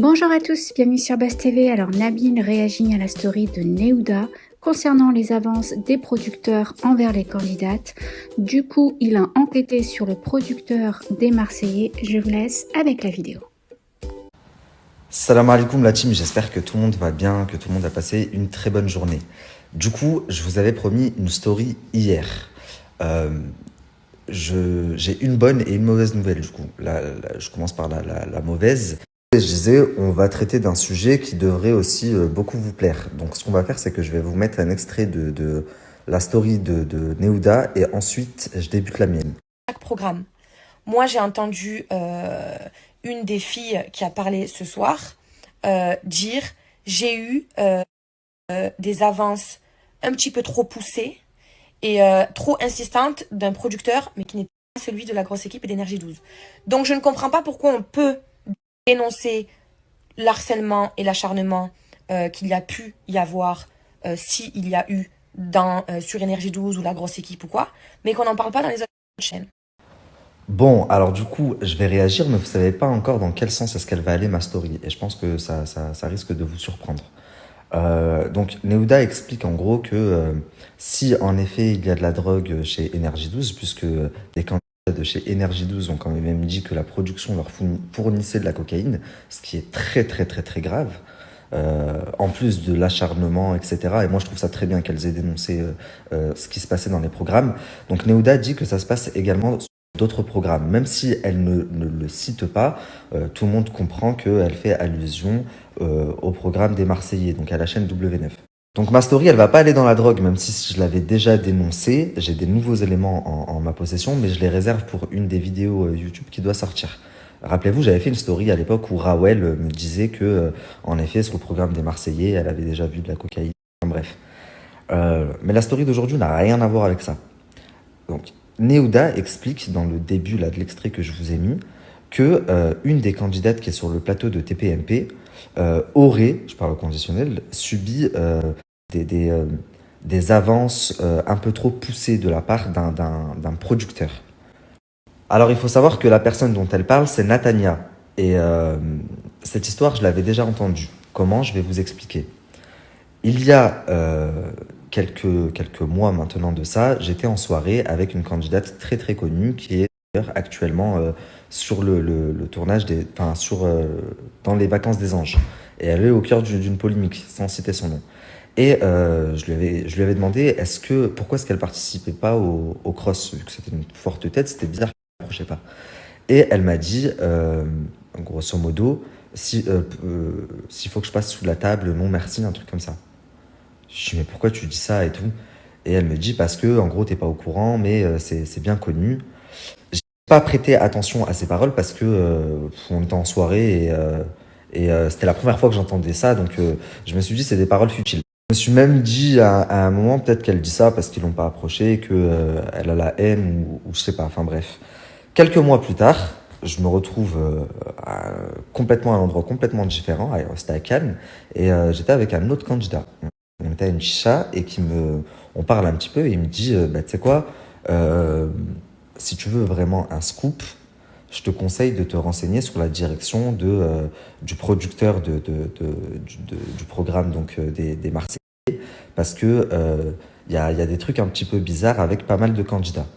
Bonjour à tous, bienvenue sur Buzz TV. Alors Nabil réagit à la story de Neouda concernant les avances des producteurs envers les candidates. Du coup, il a enquêté sur le producteur des Marseillais. Je vous laisse avec la vidéo. Salam alaikum la team, j'espère que tout le monde va bien, que tout le monde a passé une très bonne journée. Du coup, je vous avais promis une story hier. Euh, j'ai une bonne et une mauvaise nouvelle du coup. Je commence par la mauvaise. Je disais, on va traiter d'un sujet qui devrait aussi beaucoup vous plaire. Donc ce qu'on va faire, c'est que je vais vous mettre un extrait de la story de Neouda et ensuite je débute la mienne. Chaque programme. Moi, j'ai entendu une des filles qui a parlé ce soir dire j'ai eu des avances un petit peu trop poussées et trop insistantes d'un producteur, mais qui n'est pas celui de la grosse équipe et d'énergie 12. Donc, je ne comprends pas pourquoi on peut dénoncer l'harcèlement et l'acharnement qu'il y a pu y avoir s'il y a eu sur énergie 12 ou la grosse équipe ou quoi, mais qu'on n'en parle pas dans les autres chaînes. Bon, alors du coup, je vais réagir, mais vous savez pas encore dans quel sens est-ce qu'elle va aller ma story. Et je pense que ça risque de vous surprendre. Donc, Neouda explique en gros que si en effet il y a de la drogue chez Energy 12, puisque les candidats de chez Energy 12 ont quand même dit que la production leur fournissait de la cocaïne, ce qui est très très très très grave. En plus de l'acharnement, etc. Et moi, je trouve ça très bien qu'elles aient dénoncé ce qui se passait dans les programmes. Donc, Neouda dit que ça se passe également sur d'autres programmes. Même si elle ne le cite pas, tout le monde comprend qu'elle fait allusion au programme des Marseillais, donc à la chaîne W9. Donc ma story, elle va pas aller dans la drogue, même si je l'avais déjà dénoncé. J'ai des nouveaux éléments en ma possession, mais je les réserve pour une des vidéos YouTube qui doit sortir. Rappelez-vous, j'avais fait une story à l'époque où Rawel me disait que, en effet, sur le programme des Marseillais, elle avait déjà vu de la cocaïne. Enfin, bref. Mais la story d'aujourd'hui n'a rien à voir avec ça. Donc, Neouda explique dans le début là, de l'extrait que je vous ai mis que une des candidates qui est sur le plateau de TPMP aurait, je parle au conditionnel, subi des avances un peu trop poussées de la part d'un producteur. Alors il faut savoir que la personne dont elle parle, c'est Natania. Et cette histoire, je l'avais déjà entendue. Comment? Je vais vous expliquer. Il y a quelques mois maintenant de ça, j'étais en soirée avec une candidate très très connue qui est d'ailleurs actuellement sur le tournage dans les vacances des anges. Et elle est au cœur d'une polémique, sans citer son nom. Et je lui avais demandé pourquoi est-ce qu'elle participait pas au cross, vu que c'était une forte tête, c'était bizarre qu'elle ne l'approchait pas. Et elle m'a dit, grosso modo, s'il faut que je passe sous la table, non merci, un truc comme ça. Je dis, mais pourquoi tu dis ça et tout? Et elle me dit, parce que, en gros, t'es pas au courant, mais c'est bien connu. J'ai pas prêté attention à ces paroles parce que on était en soirée et c'était la première fois que j'entendais ça, donc je me suis dit, c'est des paroles futiles. Je me suis même dit à un moment, peut-être qu'elle dit ça parce qu'ils l'ont pas approché, que elle a la haine ou je sais pas, enfin bref. Quelques mois plus tard, je me retrouve complètement à un endroit complètement différent, c'était à Cannes, et j'étais avec un autre candidat. On était à une chicha et on parle un petit peu et il me dit, bah, tu sais quoi, si tu veux vraiment un scoop, je te conseille de te renseigner sur la direction du producteur du programme donc des Marseillais parce que il y a des trucs un petit peu bizarres avec pas mal de candidats.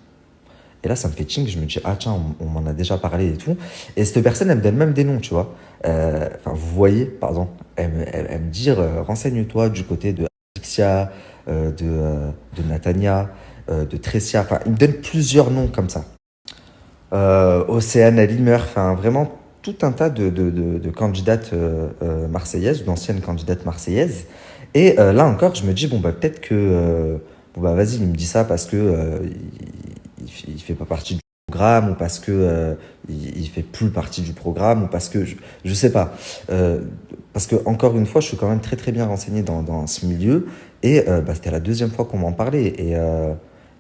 Et là, ça me fait ching, je me dis, ah tiens, on m'en a déjà parlé et tout. Et cette personne, elle me donne même des noms, tu vois. Enfin, vous voyez, pardon, elle me dit, renseigne-toi du côté de Alexia, de Natania, de Tressia. Enfin, il me donne plusieurs noms comme ça. Océane Alimer, enfin, vraiment tout un tas de candidates marseillaises, d'anciennes candidates marseillaises. Et là encore, je me dis, bon, bah, peut-être que, bon, bah, vas-y, il me dit ça parce que il fait pas partie du programme ou parce que il fait plus partie du programme ou parce que je sais pas. Parce que encore une fois, je suis quand même très très bien renseigné dans ce milieu et bah, c'était la deuxième fois qu'on m'en parlait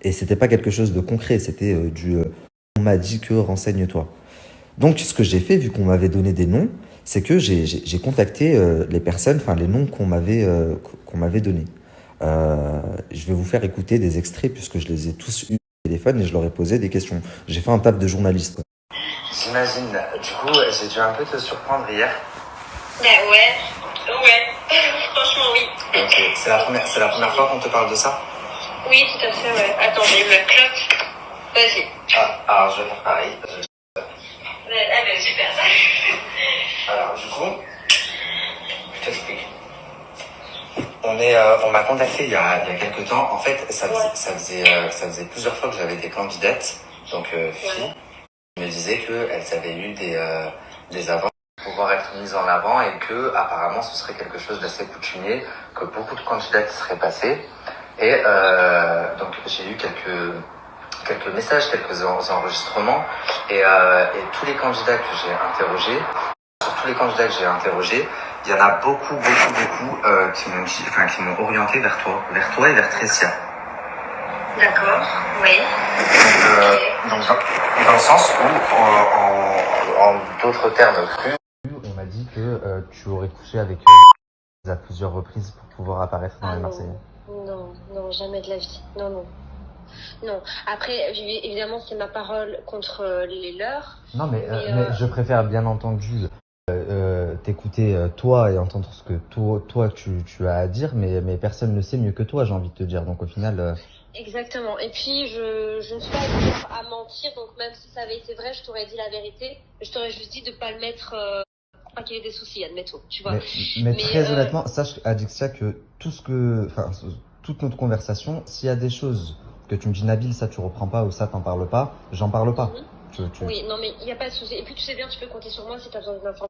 et c'était pas quelque chose de concret, c'était on m'a dit que renseigne-toi. Donc ce que j'ai fait, vu qu'on m'avait donné des noms, c'est que j'ai contacté les personnes, enfin les noms qu'on m'avait donnés. Je vais vous faire écouter des extraits puisque je les ai tous eus au téléphone et je leur ai posé des questions. J'ai fait un taf de journaliste. J'imagine. Du coup, j'ai dû un peu te surprendre hier. Bah ouais, franchement oui. Ok, c'est la première fois qu'on te parle de ça? Oui, tout à fait, ouais. Attends, j'ai ma clope. Vas-y. Ah, alors je vais faire pareil. Ah ben super ça. Alors du coup, je t'explique. On m'a contacté il y a quelques temps. En fait, ça faisait plusieurs fois que j'avais des candidates, donc filles, qui me disaient qu'elles avaient eu des avances pour pouvoir être mises en avant et que apparemment ce serait quelque chose d'assez coutumier, que beaucoup de candidates seraient passées. Et donc j'ai eu quelques messages, quelques enregistrements et tous les candidats que j'ai interrogés, il y en a beaucoup qui m'ont orienté vers toi et vers Tressia. D'accord, oui. Donc dans le sens où, en d'autres termes crus, on m'a dit que tu aurais couché avec à plusieurs reprises pour pouvoir apparaître dans les Marseillais. Non, jamais de la vie. Non. Après, évidemment, c'est ma parole contre les leurs. Non, mais je préfère bien entendu t'écouter toi et entendre ce que toi tu as à dire, mais personne ne sait mieux que toi, j'ai envie de te dire. Donc au final. Exactement. Et puis, je ne suis pas du genre à mentir, donc même si ça avait été vrai, je t'aurais dit la vérité. Je t'aurais juste dit de pas le mettre, pas qu'il y ait des soucis, admettons, tu vois. Mais très honnêtement, sache, Adixia, que toute notre conversation, s'il y a des choses que tu me dis, Nabil, ça tu reprends pas ou ça t'en parles pas, j'en parle pas. Oui, non, mais il n'y a pas de souci. Et puis, tu sais bien, tu peux compter sur moi si tu as besoin d'informations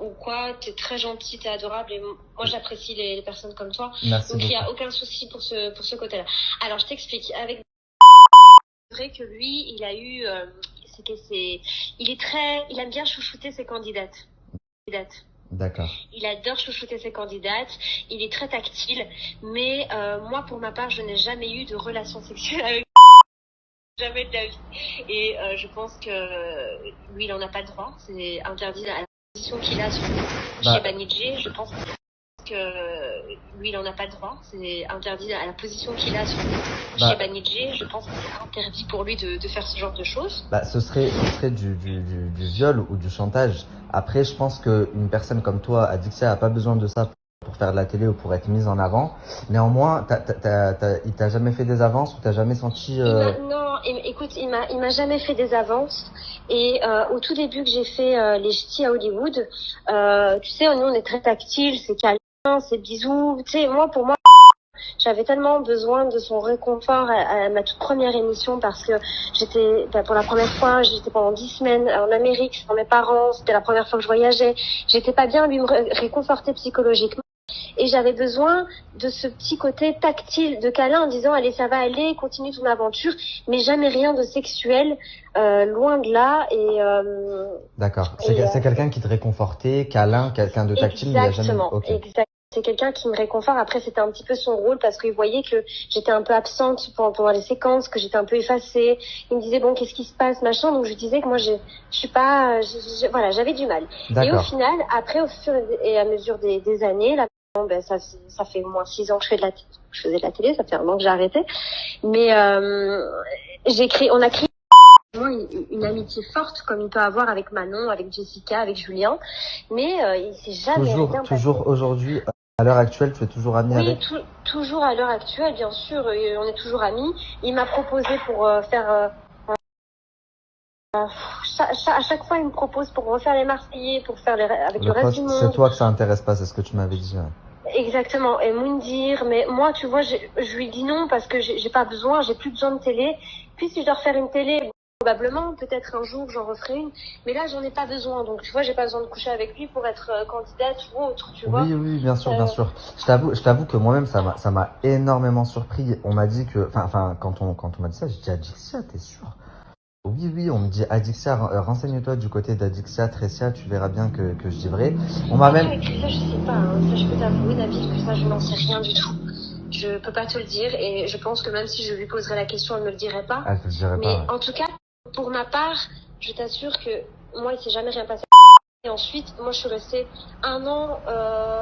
ou quoi. Tu es très gentil, tu es adorable. Et moi, j'apprécie les personnes comme toi. Merci donc, il n'y a beaucoup. aucun souci pour ce côté-là. Alors, je t'explique. C'est vrai que lui, il a eu... il aime bien chouchouter ses candidates. D'accord. Il adore chouchouter ses candidates. Il est très tactile. Mais moi, pour ma part, je n'ai jamais eu de relation sexuelle avec jamais de la vie. Et je pense que lui, il en a pas le droit. C'est interdit à la position qu'il a chez Banijé. Je pense que lui, il en a pas le droit. C'est interdit à la position qu'il a chez Banijé. Je pense que c'est interdit pour lui de faire ce genre de choses. Ce serait du viol ou du chantage. Après, je pense qu'une personne comme toi, Adixia, a pas besoin de ça pour faire de la télé ou pour être mise en avant. Néanmoins, il t'a jamais fait des avances ou t'as jamais senti... Non, écoute, il m'a jamais fait des avances. Et au tout début que j'ai fait les ch'tis à Hollywood, tu sais, nous on est très tactile, c'est câlin, c'est bisous. Tu sais, pour moi, j'avais tellement besoin de son réconfort à ma toute première émission parce que j'étais, pour la première fois, j'étais pendant 10 semaines en Amérique sans mes parents, c'était la première fois que je voyageais. J'étais pas bien, lui me réconforter psychologiquement. Et j'avais besoin de ce petit côté tactile de câlin en disant allez ça va aller, continue ton aventure, mais jamais rien de sexuel, loin de là. D'accord. C'est quelqu'un qui te réconfortait, câlin, quelqu'un de tactile, mais il n'y a jamais... Exactement. C'est quelqu'un qui me réconforte. Après, c'était un petit peu son rôle parce qu'il voyait que j'étais un peu absente pendant les séquences, que j'étais un peu effacée. Il me disait bon, qu'est-ce qui se passe, machin. Donc je lui disais que moi, je suis pas, voilà, j'avais du mal. Et au final, après, au fur et à mesure des années, là, ça fait au moins 6 ans que je faisais de la télé. Ça fait 1 an que j'ai arrêté. Mais on a créé une amitié forte comme il peut avoir avec Manon, avec Jessica, avec Julien. Mais il s'est jamais rien passé. Toujours aujourd'hui. À l'heure actuelle, tu es toujours amie avec? Oui, toujours à l'heure actuelle, bien sûr, on est toujours amis. Il m'a proposé pour faire... à chaque fois, il me propose pour refaire les Marseillais, pour faire avec le reste du monde. C'est toi que ça intéresse pas, c'est ce que tu m'avais dit. Ouais. Exactement, et Moundir, mais moi, tu vois, je lui dis non parce que j'ai pas besoin, j'ai plus besoin de télé. Puis si je dois refaire une télé... Probablement, peut-être un jour j'en referai une, mais là j'en ai pas besoin, donc tu vois j'ai pas besoin de coucher avec lui pour être candidate ou autre, tu vois. Oui, bien sûr. Je t'avoue que moi-même ça m'a énormément surpris. On m'a dit que, quand on m'a dit ça, j'ai dit Adixia, t'es sûr? Oui, on me dit Adixia, renseigne-toi du côté d'Adixia, Tressia, tu verras bien que je dis vrai. On m'a même... Ça je sais pas, hein. Ça je peux t'avouer Nabil que ça je n'en sais rien du tout. Je peux pas te le dire et je pense que même si je lui poserais la question, elle me le dirait pas. Elle te le dirait mais pas. Ouais. En tout cas, pour ma part, je t'assure que moi, il s'est jamais rien passé. Et ensuite, moi, je suis restée 1 an,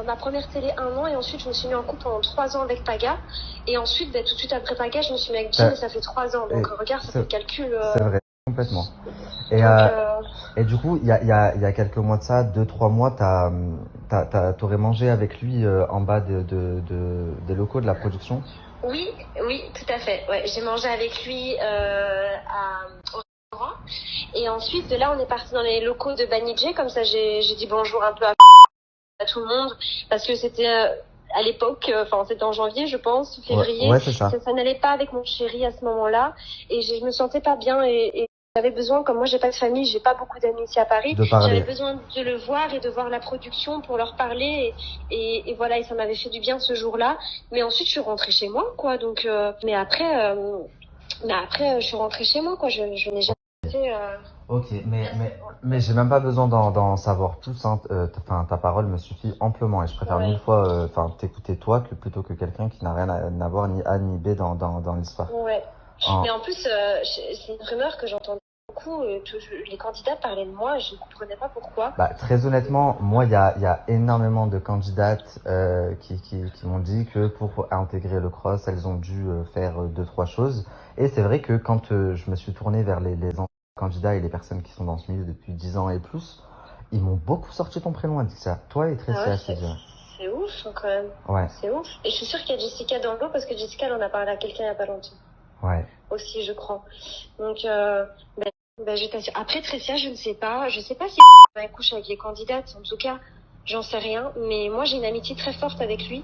ma première télé 1 an, et ensuite, je me suis mis en couple pendant 3 ans avec Paga. Et ensuite, tout de suite après Paga, je me suis mis avec Jim, et ça fait 3 ans. Donc, regarde, ça fait le calcul. C'est vrai, complètement. Et Et du coup, il y a quelques mois de ça, 2, 3 mois, t'aurais mangé avec lui en bas des locaux de la production? Oui, oui, tout à fait. Ouais, j'ai mangé avec lui au restaurant. Et ensuite, de là, on est parti dans les locaux de Banijé. Comme ça, j'ai dit bonjour un peu à tout le monde. Parce que c'était à l'époque, enfin, c'était en janvier, je pense, février. Ouais, c'est ça. Ça n'allait pas avec mon chéri à ce moment-là. Et je me sentais pas bien. Et j'avais besoin, comme moi, j'ai pas de famille, j'ai pas beaucoup d'amis ici à Paris. De parler. J'avais besoin de le voir et de voir la production pour leur parler. Et voilà, et ça m'avait fait du bien ce jour-là. Mais ensuite, je suis rentrée chez moi, quoi. Donc, mais après, je suis rentrée chez moi, quoi. Je n'ai jamais fait. Ok, mais j'ai même pas besoin d'en savoir plus. Hein. Enfin, ta parole me suffit amplement et je préfère Ouais. 1000 fois t'écouter toi plutôt que quelqu'un qui n'a rien à voir ni A ni B dans l'histoire. Ouais. En- Mais en plus, c'est une rumeur que j'entendais beaucoup. Les candidats parlaient de moi, je ne comprenais pas pourquoi. Bah, très honnêtement, moi, il y a énormément de candidates qui m'ont dit que pour intégrer le cross, elles ont dû faire 2, 3 choses. Et c'est vrai que quand je me suis tourné vers les anciens candidats et les personnes qui sont dans ce milieu depuis 10 ans et plus, ils m'ont beaucoup sorti ton prénom, Adixia. Toi et Tressia, Ah ouais, je te dirais. c'est ouf hein, quand même. Ouais, C'est ouf. Et je suis sûre qu'il y a Jessica dans l'eau parce que Jessica, elle en a parlé à quelqu'un il n'y a pas longtemps ouais. aussi, je crois. Donc, je t'assure. Après, Tressia, je ne sais pas. Je sais pas si elle couche avec les candidates. En tout cas, j'en sais rien. Mais moi, j'ai une amitié très forte avec lui.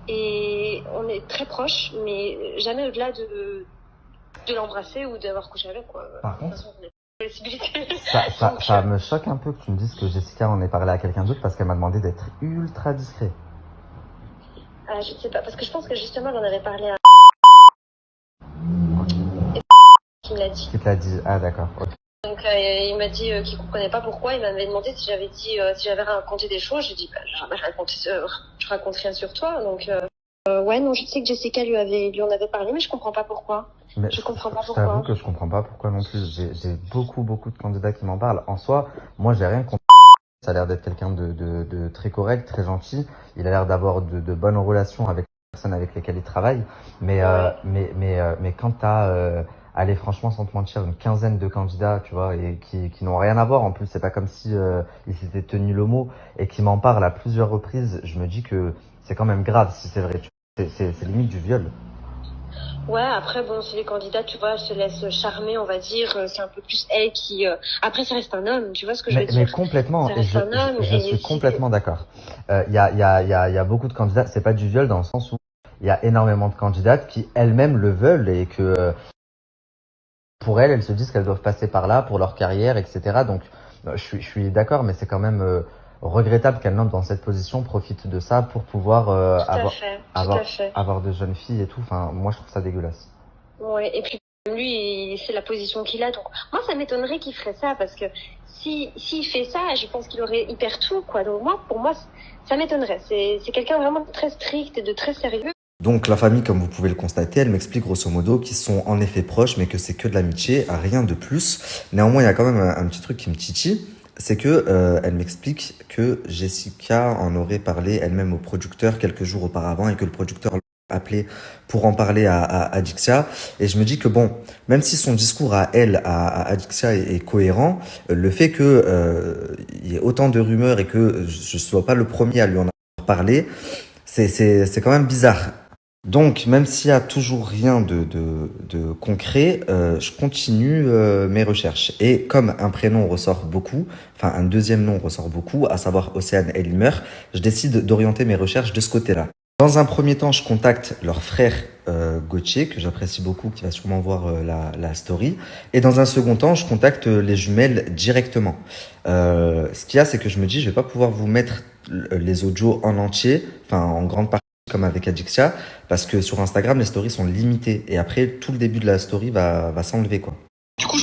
Et on est très proches, mais jamais au-delà de l'embrasser ou d'avoir couché avec, quoi. Par De toute contre, façon, on a pas de possibilité. ça me choque un peu que tu me dises que Jessica en ait parlé à quelqu'un d'autre parce qu'elle m'a demandé d'être ultra discret. Ah, je ne sais pas. Parce que je pense que justement, j'en avais parlé à qui me l'a dit. Qui te l'a dit? Ah, d'accord. Ok. Donc il m'a dit qu'il comprenait pas pourquoi. Il m'avait demandé si j'avais dit si j'avais raconté des choses. J'ai dit j'ai jamais raconté, je raconte rien sur toi. Donc ouais non, je sais que Jessica lui en avait parlé, mais je comprends pas pourquoi. Mais Je comprends pas je t'avoue pourquoi. que je comprends pas pourquoi non plus. J'ai beaucoup de candidats qui m'en parlent. En soi, moi j'ai rien contre. Ça a l'air d'être quelqu'un de très correct, très gentil. Il a l'air d'avoir de bonnes relations avec les personnes avec lesquelles il travaille. Mais Ouais. mais quand t'as allez, franchement, sans te mentir, une quinzaine de candidats, tu vois, et qui n'ont rien à voir. En plus, c'est pas comme si ils s'étaient tenus le mot et qui m'en parlent à plusieurs reprises. Je me dis que c'est quand même grave si c'est vrai. C'est limite du viol. Ouais, après bon, si les candidats, tu vois, se laissent charmer, on va dire, c'est un peu plus elle qui. Après, ça reste un homme, tu vois ce que je veux Mais dire. complètement, Ça et reste un homme je et suis si complètement d'accord. Il y a beaucoup de candidats, c'est pas du viol dans le sens où il y a énormément de candidates qui elles-mêmes le veulent et que pour elles se disent qu'elles doivent passer par là pour leur carrière, etc. Donc je suis d'accord, mais c'est quand même regrettable qu'un homme dans cette position profite de ça pour pouvoir tout à fait, tout à fait. avoir de jeunes filles et tout. Enfin, moi je trouve ça dégueulasse. Ouais, et puis lui, c'est la position qu'il a. Donc moi, ça m'étonnerait qu'il ferait ça parce que s'il fait ça, je pense il perd tout, quoi. Donc moi, pour moi, ça m'étonnerait. C'est quelqu'un vraiment de très strict et de très sérieux. Donc la famille, comme vous pouvez le constater, elle m'explique grosso modo qu'ils sont en effet proches, mais que c'est que de l'amitié, rien de plus. Néanmoins, il y a quand même un petit truc qui me titille, c'est que elle m'explique que Jessica en aurait parlé elle-même au producteur quelques jours auparavant et que le producteur l'a appelé pour en parler à Adixia. Et je me dis que bon, même si son discours à elle, à Adixia est cohérent, le fait que il y ait autant de rumeurs et que je ne sois pas le premier à lui en avoir parlé, c'est quand même bizarre. Donc, même s'il y a toujours rien de concret, je continue mes recherches. Et comme un prénom ressort beaucoup, enfin un deuxième nom ressort beaucoup, à savoir Océane Elimer, je décide d'orienter mes recherches de ce côté-là. Dans un premier temps, je contacte leur frère Gauthier, que j'apprécie beaucoup, qui va sûrement voir la story. Et dans un second temps, je contacte les jumelles directement. Ce qu'il y a, c'est que je me dis, je vais pas pouvoir vous mettre les audios en entier, enfin en grande partie comme avec Adixia, parce que sur Instagram, les stories sont limitées. Et après, tout le début de la story va s'enlever, quoi. Du coup,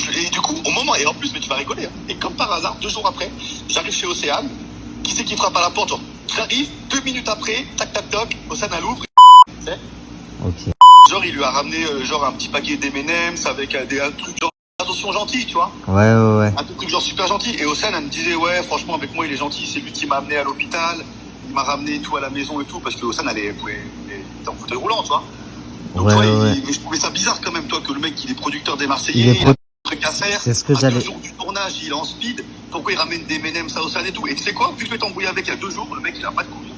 au moment, et en plus, mais tu vas rigoler, hein. Et comme par hasard, 2 jours après, j'arrive chez Océane. Qui c'est qui frappe à la porte? Genre, j'arrive, 2 minutes après, tac tac toc, Océane elle ouvre, tu sais. Ok. Genre, il lui a ramené genre un petit paquet d'M&M's avec un truc genre attention gentil, tu vois. Ouais. Un truc genre super gentil. Et Océane, elle me disait, ouais, franchement, avec moi, il est gentil, c'est lui qui m'a amené à l'hôpital. Il m'a ramené tout à la maison et tout, parce que Océane, elle était en fauteuil roulant, tu vois. Donc, tu vois, mais je trouvais ça bizarre quand même, toi, que le mec, il est producteur des Marseillais, il a un truc à faire, C'est ce que à 2 j'allais. jours du tournage. tournage, il est en speed. Pourquoi il ramène des M&M's à Océane et tout? Et tu sais quoi? Vu que je m'étais embrouillé avec il y a 2 jours, le mec, il a pas de couilles.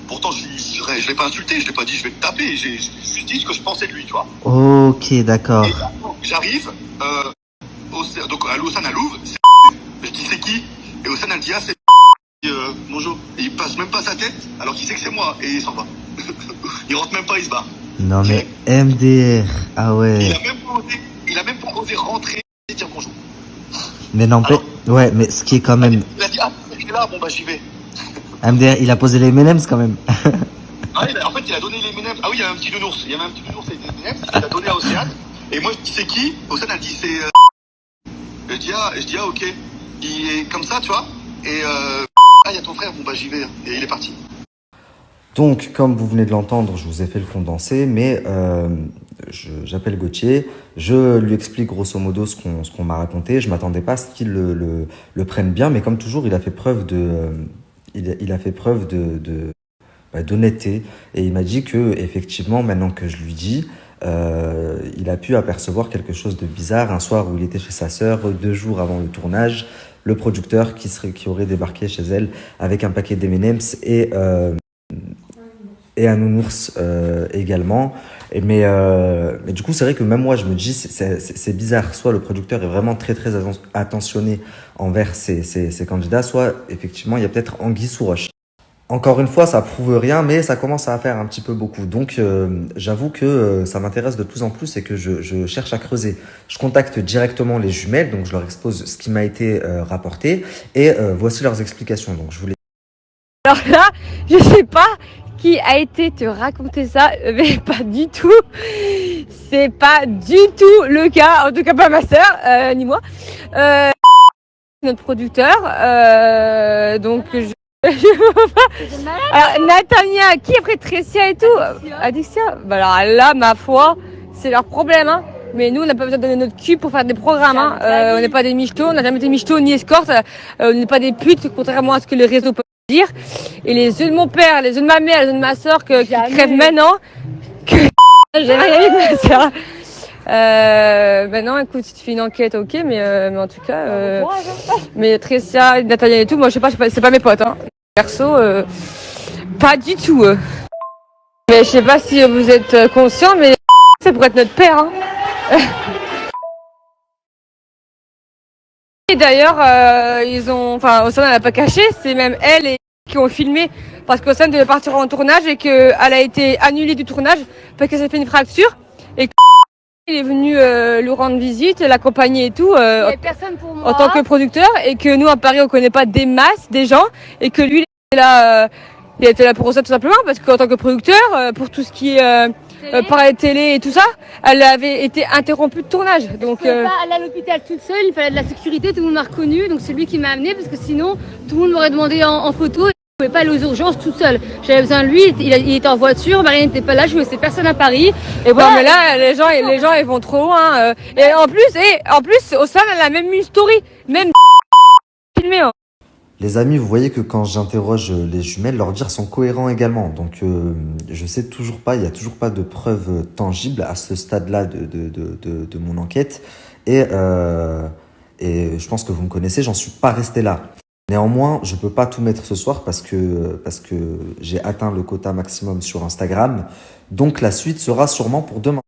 Pourtant, je l'ai pas insulté, je l'ai pas dit je vais te taper. J'ai juste dit ce que je pensais de lui, tu vois. Ok, d'accord. Et j'arrive, donc à Océane à Louvre, je dis c'est qui? Et Océane, elle dit ah, c'est bonjour. Et il passe même pas sa tête, alors qu'il sait que c'est moi, et il s'en va. Il rentre même pas, il se barre. Non mais MDR, ah ouais. Il a même pas osé rentrer et dire bonjour. Mais non, ouais, mais ce qui est quand même... Il a dit ah, il est là, bon bah j'y vais. MDR, il a posé les M&M's quand même. Ah, en fait, il a donné les M&M's. Ah oui, il y avait un petit nounours. Il y avait un petit nounours avec des M&M's. Il a donné à Océane. Et moi, je dis c'est qui? Océane, elle dit c'est... Je dis ah, ok. Il est comme ça, tu vois. Et ah, il y a ton frère, bon bah j'y vais. Et il est parti. Donc, comme vous venez de l'entendre, je vous ai fait le condensé, mais j'appelle Gauthier, je lui explique grosso modo ce qu'on m'a raconté. Je m'attendais pas à ce qu'il le prenne bien, mais comme toujours, il a fait preuve d'honnêteté, et il m'a dit que effectivement, maintenant que je lui dis, il a pu apercevoir quelque chose de bizarre un soir où il était chez sa sœur, 2 jours avant le tournage, le producteur qui aurait débarqué chez elle avec un paquet d'M&M's et un nounours également. Mais du coup, c'est vrai que même moi, je me dis, c'est bizarre. Soit le producteur est vraiment très très attentionné envers ses candidats, soit effectivement, il y a peut-être anguille sous roche. Encore une fois, ça prouve rien, mais ça commence à faire un petit peu beaucoup. Donc, j'avoue que ça m'intéresse de plus en plus et que je cherche à creuser. Je contacte directement les jumelles, donc je leur expose ce qui m'a été rapporté et voici leurs explications. Donc, je voulais... Alors là, je sais pas qui a été te raconter ça, mais pas du tout. C'est pas du tout le cas, en tout cas pas ma sœur, ni moi. Notre producteur, donc alors Natania, qui après Tressia et tout, Adixia. Bah alors là, ma foi, c'est leur problème, hein. Mais nous, on n'a pas besoin de donner notre cul pour faire des programmes, hein. On n'est pas des michetots, on n'a jamais été michetots ni escortes, on n'est pas des putes, contrairement à ce que les réseaux peuvent dire. Et les œufs de mon père, les œufs de ma mère, les œufs de ma soeur qui crèvent maintenant, que j'ai rien avec ma soeur. Non, écoute, si tu fais une enquête, ok, mais en tout cas, mais Tressia, Nathalie et tout, moi je sais pas, c'est pas mes potes, hein. Perso, pas du tout. Mais je sais pas si vous êtes conscients, mais ça pourrait être notre père, hein. Et d'ailleurs, Océane elle a pas caché, c'est même elle et qui ont filmé parce qu'Océane devait partir en tournage et qu'elle a été annulée du tournage parce qu'elle s'est fait une fracture et il est venu lui rendre visite, l'accompagner et tout personne pour moi. en tant que producteur et que nous à Paris on connaît pas des masses, des gens et que lui il était là pour ça tout simplement parce qu'en tant que producteur pour tout ce qui est par la télé et tout ça, elle avait été interrompue de tournage. Donc Je pouvais pas aller à l'hôpital toute seule, il fallait de la sécurité, tout le monde m'a reconnu, donc c'est lui qui m'a amené parce que sinon tout le monde m'aurait demandé en photo. Je pouvais pas aller aux urgences toute seule. J'avais besoin de lui, il était en voiture, Marianne n'était pas là, je connaissais personne à Paris. Et voilà, mais là les gens ils vont trop loin. Et en plus Océane elle a même une story, même filmée. Hein. Les amis, vous voyez que quand j'interroge les jumelles, leurs dires sont cohérents également. Donc, je sais toujours pas, il y a toujours pas de preuves tangibles à ce stade-là de mon enquête. Et je pense que vous me connaissez, j'en suis pas resté là. Néanmoins, je peux pas tout mettre ce soir parce que j'ai atteint le quota maximum sur Instagram. Donc, la suite sera sûrement pour demain.